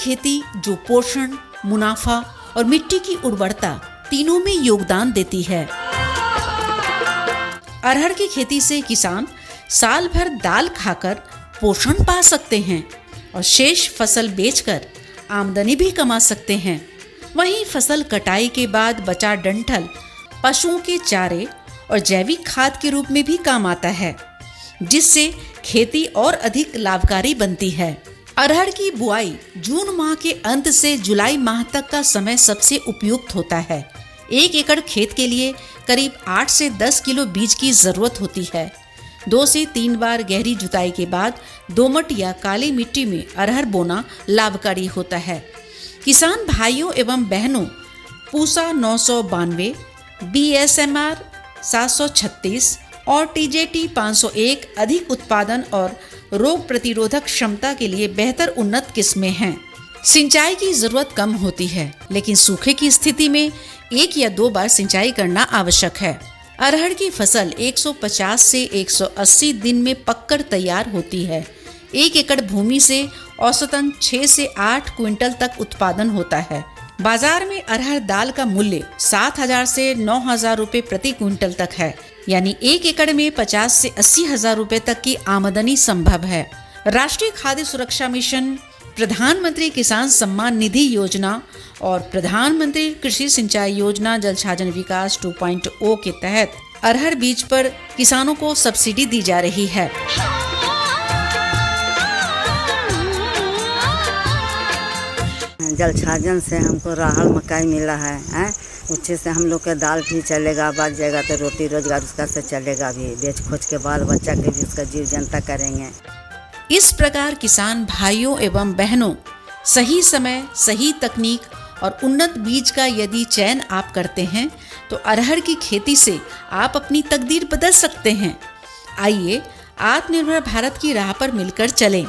खेती जो पोषण, मुनाफा और मिट्टी की उर्वरता तीनों में योगदान देती है। अरहर की खेती से किसान साल भर दाल खाकर पोषण पा सकते हैं और शेष फसल बेचकर आमदनी भी कमा सकते हैं। वहीं फसल कटाई के बाद बचा डंठल पशुओं के चारे और जैविक खाद के रूप में भी काम आता है, जिससे खेती और अधिक लाभकारी बनती है। अरहर की बुआई जून माह के अंत से जुलाई माह तक का समय सबसे उपयुक्त होता है। 1 एकड़ खेत के लिए करीब 8 से 10 किलो बीज की जरूरत होती है। 2 से 3 बार गहरी जुताई के बाद दोमट या काली मिट्टी में अरहर बोना लाभकारी होता है। किसान भाइयों एवं बहनों, पूसा 992, BSMR 736 और TJT 501 अधिक उत्पादन और रोग प्रतिरोधक क्षमता के लिए बेहतर उन्नत किस्में हैं। सिंचाई की जरूरत कम होती है, लेकिन सूखे की स्थिति में 1 या 2 बार सिंचाई करना आवश्यक है। अरहर की फसल 150 से 180 दिन में पककर तैयार होती है। 1 एकड़ भूमि से औसतन 6 से 8 क्विंटल तक उत्पादन होता है। बाजार में अरहर दाल का मूल्य 7,000 से 9,000 रुपए प्रति क्विंटल तक है, यानी 1 एकड़ में 50 से 80,000 रुपए तक की आमदनी संभव है। राष्ट्रीय खाद्य सुरक्षा मिशन, प्रधानमंत्री किसान सम्मान निधि योजना और प्रधानमंत्री कृषि सिंचाई योजना जल छाजन विकास 2.0 के तहत अरहर बीज पर किसानों को सब्सिडी दी जा रही है। जल छाजन से हमको राहड़ मकाई मिला है, उससे से हम लोग का दाल भी चलेगा, बच जाएगा तो रोटी रोजगार उसका से चलेगा भी, बेच खोज के बाल बच्चा के भी उसका जीव जनता करेंगे। इस प्रकार किसान भाइयों एवं बहनों, सही समय, सही तकनीक और उन्नत बीज का यदि चयन आप करते हैं तो अरहर की खेती से आप अपनी तकदीर बदल सकते हैं। आइए आत्मनिर्भर भारत की राह पर मिलकर चलें।